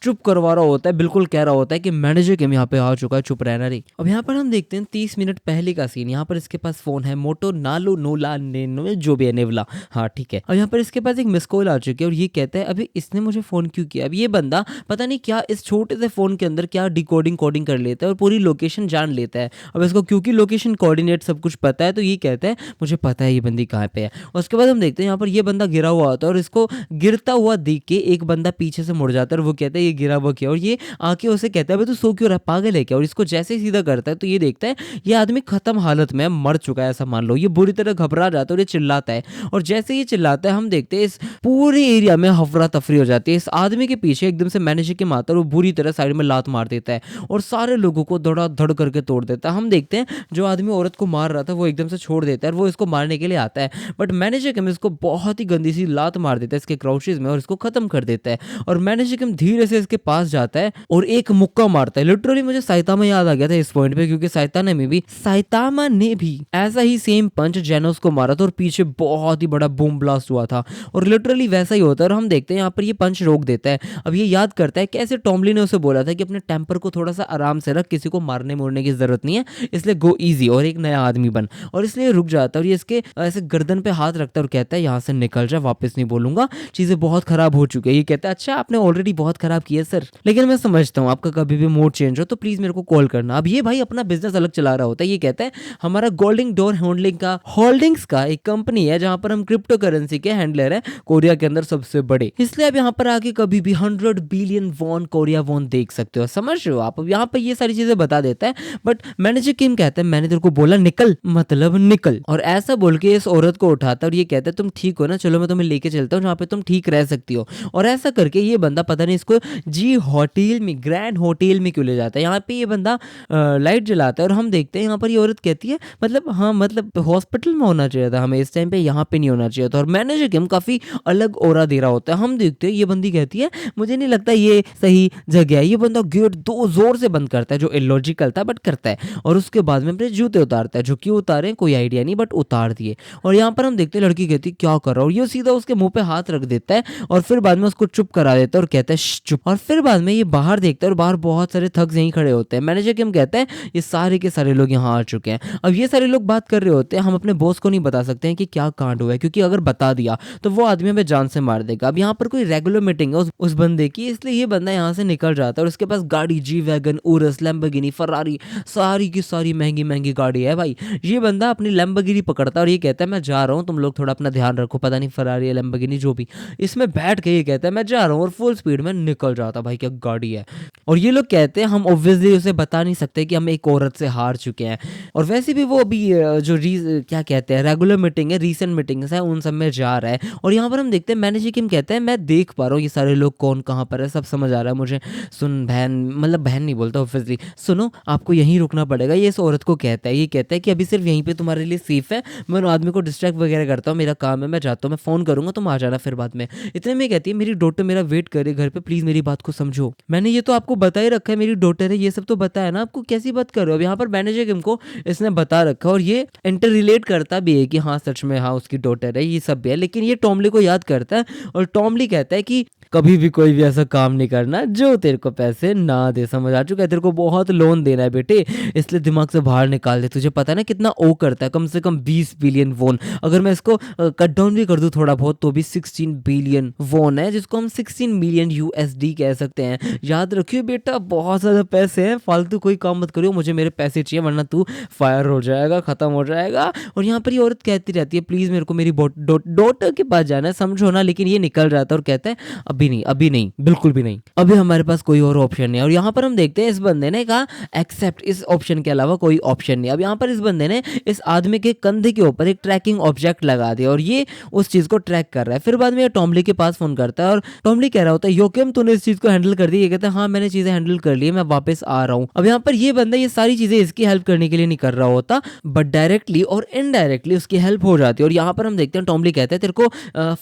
चुप करवा रहा होता है, बिल्कुल कह रहा होता है कि मैनेजर किम यहाँ पे आ चुका है, चुप रहना रे। अब यहाँ पर हम देखते हैं 30 मिनट पहले का सीन। यहाँ पर इसके पास फोन है मोटो नालो नोला 99 जो भी है नेवला, हाँ ठीक है। और यहाँ पर इसके पास एक मिस कॉल आ चुकी है और ये कहता है अभी इसने मुझे फोन क्यों किया। अब ये बंदा पता नहीं क्या इस छोटे से फोन के अंदर क्या डिकोडिंग कोडिंग कर लेता है और पूरी लोकेशन जान लेता है। अब इसको क्योंकि लोकेशन कोऑर्डिनेट सब कुछ पता है तो ये कहता है मुझे पता है ये बंदी कहाँ पे है। और उसके बाद हम देखते हैं यहाँ पर ये बंदा गिरा हुआ होता है और इसको गिरता हुआ देख के एक बंदा पीछे से मुड़ जाता है और वो कहता है ये गिरा हुआ क्या, और ये आके उसे कहता है तू सो क्यों रहा, पागल है क्या। और इसको जैसे ही सीधा करता है तो ये देखता है ये आदमी खत्म हालत में मर चुका है ऐसा मान लो। ये बुरी तरह घबरा जाता है और ये चिल्लाता है, और जैसे ये चिल्लाता है हम देखते हैं इस पूरे एरिया में हफरा तफरी हो जाती है। इस आदमी के पीछे एकदम से मैनेजर के माता वो बुरी तरह साइड में लात मार देता है और सारे लोगों को धड़ करके तोड़ देता है। हम देखते हैं जो आदमी औरत को मार रहा था वो एकदम से छोड़ देता है और वो इसको मारने के लिए आता है, बट मैनेजर किम इसको बहुत ही गंदी सी लात मार देता है इसके क्राउचेस में और इसको खत्म कर देता है। और मैनेजर किम धीरे से इसके पास जाता है और एक मुक्का मारता है। लिटरली मुझे साइतामा याद आ गया था इस पॉइंट पे, क्योंकि साइतामा ने भी ऐसा ही सेम पंच जेनोस को मारा था और पीछे बहुत ही बड़ा बूम ब्लास्ट हुआ था और लिटरली वैसा ही होता है। और हम देखते हैं यहाँ पर ये पंच रोक देता है। अब ये याद करता है कैसे टॉमली ने उसे बोला था कि अपने टेम्पर को थोड़ा सा आराम से रख, किसी को मारने मोड़ने की जरूरत नहीं है, इसलिए गो इजी और एक नया आदमी बन। और इसलिए रुक जाता है और ये इसके ऐसे गर्दन पे हाथ रखता है और कहता है यहाँ से निकल जा, वापस नहीं बोलूंगा, चीजें बहुत खराब हो चुकी है। ये कहता है अच्छा आपने ऑलरेडी बहुत खराब किया सर, लेकिन मैं समझता हूँ आपका कभी भी मूड चेंज हो तो प्लीज मेरे को कॉल करना। अब ये भाई अपना बिजनेस अलग चला रहा होता है। ये कहता है हमारा गोल्डन डोर होल्डिंग्स का एक कंपनी है जहां पर हम क्रिप्टो करेंसी के हैंडलर है कोरिया के अंदर सबसे बड़े, इसलिए अब यहाँ पर आके कभी भी 100 बिलियन वॉन कोरिया वॉन देख सकते हो, समझ रहे हो आप। अब यहाँ पर ये सारी चीजें बता देता है, बट मैनेजर किम कहता है मैंने तेरे को बोला निकल, मतलब निकल। और ऐसा बोल के इस औरत को उठाता है और ये कहता है तुम ठीक हो ना, चलो मैं तुम्हें लेके चलता हूँ जहाँ पे तुम ठीक रह सकती हो। और ऐसा करके ये बंदा पता नहीं इसको जी होटल में, ग्रैंड होटल में क्यों ले जाता है। यहाँ पे ये बंदा लाइट जलाता है और हम देखते हैं यहाँ पर ये औरत कहती है मतलब हाँ मतलब हॉस्पिटल में होना चाहिए था हमें इस टाइम पे, यहाँ पे नहीं होना चाहिए था। और मैनेजर किम काफी अलग ओरा दे रहा होता है। हम देखते हैं ये बंदी कहती है मुझे नहीं लगता ये सही जगह है। ये बंदा गेट दो जोर से बंद करता है जो इलॉजिकल था बट करता है, और उसके बाद में अपने जूते उतारता है, जो क्यों उतारे कोई आइडिया नहीं बट उतार दिए। और यहाँ पर हम देखते हैं लड़की कहती है क्या कर रहा हूँ, ये सीधा उसके मुंह पे हाथ रख देता है और फिर बाद में उसको चुप करा देता है और कहता है चुप। और फिर बाद में ये बाहर देखता है और बाहर बहुत सारे थग्स यहीं खड़े होते हैं। मैनेजर किम कहता है ये सारे के सारे लोग यहाँ आ चुके हैं। अब ये सारे लोग बात कर रहे होते हैं, हम अपने बॉस को नहीं बता सकते हैं कि क्या कांड हुआ है, क्योंकि अगर बता दिया तो वो आदमी हमें जान से मार देगा। अब यहाँ पर कोई रेगुलर मीटिंग है उस बंदे की, इसलिए ये बंदा यहाँ से निकल जाता है और उसके पास गाड़ी जी वैगन, उरस, लैम्बोर्गिनी, फरारी, सारी की सारी महंगी महंगी गाड़ी है भाई। ये बंदा अपनी लैम्बोर्गिनी पकड़ता है और ये कहता है मैं जा रहा हूँ, तुम लोग थोड़ा अपना ध्यान रखो, पता नहीं फरारी या लैम्बोर्गिनी जो भी, इसमें बैठ के ये कहता है मैं जा रहा हूँ और फुल स्पीड में निकल जाता। भाई क्या गाड़ी है। और ये लोग कहते हैं हम ऑब्वियसली उसे बता नहीं सकते कि हम एक औरत से हार चुके हैं। और वैसे भी वो अभी जो क्या कहते हैं रेगुलर मीटिंग है, रीसेंट मीटिंग्स है, उन सब में जा रहा है। और यहाँ पर हम देखते हैं मैनेजर किम कहते हैं मैं देख पा रहा हूँ ये सारे लोग कौन कहाँ पर है, सब समझ आ रहा है मुझे। सुन बहन, मतलब बहन नहीं बोलता ऑब्वियसली, सुनो आपको यहीं रुकना पड़ेगा। ये इस औरत को कहता है, ये कहता है कि अभी सिर्फ यहीं पे तुम्हारे लिए सेफ है, मैं उन आदमी को डिस्ट्रैक्ट वगैरह करता हूँ, मेरा काम है, मैं जाता हूँ, मैं फोन करूंगा तुम आ जाना फिर बाद में। इतने में कहती है मेरी डॉटर मेरा वेट करे घर पे, प्लीज मेरी बात को समझो, मैंने ये तो आपको बता ही रखा है मेरी डॉटर है, ये सब तो बताया ना आपको, कैसी बात कर रहे हो। अब यहाँ पर मैनेजर किम को इसने बता रखा और ये इंटर रिलेट करता भी है कि हाँ सच में हाँ उसकी डॉटर है, ये सब भी है। लेकिन ये टॉमली को याद करता है और टॉमली कहता है कि कभी भी कोई भी ऐसा काम नहीं करना जो तेरे को पैसे ना दे, समझ आ चुका है, तेरे को बहुत लोन देना है बेटे, इसलिए दिमाग से बाहर निकाल दे। तुझे पता है ना कितना ओ करता है, कम से कम 20 बिलियन वोन, अगर मैं इसको कट डाउन भी कर दूं थोड़ा बहुत तो भी 16 बिलियन वोन है, जिसको हम 16 मिलियन यूएसडी कह सकते हैं। याद रखियो बेटा बहुत ज्यादा पैसे हैं, फालतू कोई काम मत करियो, मुझे मेरे पैसे चाहिए वरना तू फायर हो जाएगा, खत्म हो जाएगा। और यहाँ पर ये औरत कहती रहती है प्लीज मेरे को मेरी डॉटर के पास जाना है, समझो ना। लेकिन ये निकल जाता है और कहता है अभी नहीं, बिल्कुल भी नहीं, अभी हमारे पास कोई और ऑप्शन नहीं है। और यहाँ पर हम देखते हैं इस बंदे ने कहा एक्सेप्ट, इस ऑप्शन के अलावा कोई ऑप्शन नहीं। अब यहाँ पर इस बंदे ने इस आदमी के कंधे के ऊपर एक ट्रैकिंग ऑब्जेक्ट लगा दिया और ये उस चीज को ट्रैक कर रहा है। फिर बाद में टॉमली के पास फोन करता है और टॉमली कह रहा होता है योकिम तूने इस चीज को हैंडल कर दी, ये कहता है हाँ मैंने चीजें हैंडल कर ली, मैं वापस आ रहा हूँ। अब यहाँ पर ये बंदा ये सारी चीजें इसकी हेल्प करने के लिए नहीं कर रहा होता, बट डायरेक्टली और इनडायरेक्टली उसकी हेल्प हो जाती है। और यहाँ पर हम देखते हैं टॉमली कहता है तेरे को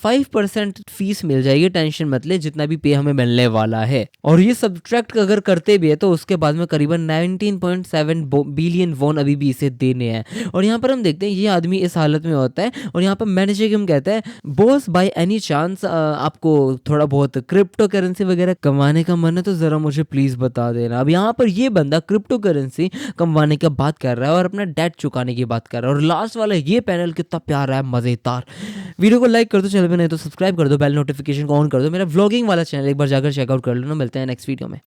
5% फीस मिल जाएगी, टेंशन मत ले जितना भी पे हमें मिलने वाला है। और ये सब्ट्रैक्ट अगर करते भी है तो उसके बाद में करीबन 19.7 बिलियन वॉन अभी भी इसे देने हैं। और यहाँ पर हम देखते हैं ये आदमी इस हालत में होता है और यहाँ पर मैनेजर किम कहता है बॉस बाय एनी चांस आपको थोड़ा बहुत क्रिप्टो करेंसी वगैरह कमाने का मन है तो जरा मुझे प्लीज बता देना। अब यहाँ पर ये बंदा क्रिप्टो करेंसी कमाने की बात कर रहा है और अपना डेट चुकाने की बात कर रहा है। और लास्ट वाला ये पैनल कितना प्यारा है, मजेदार। वीडियो को लाइक कर दो, चैनल पे नहीं तो सब्सक्राइब कर दो, बेल नोटिफिकेशन को ऑन कर दो। मेरा व्लॉगिंग वाला चैनल एक बार जाकर चेकआउट कर लो ना। मिलते हैं नेक्स्ट वीडियो में।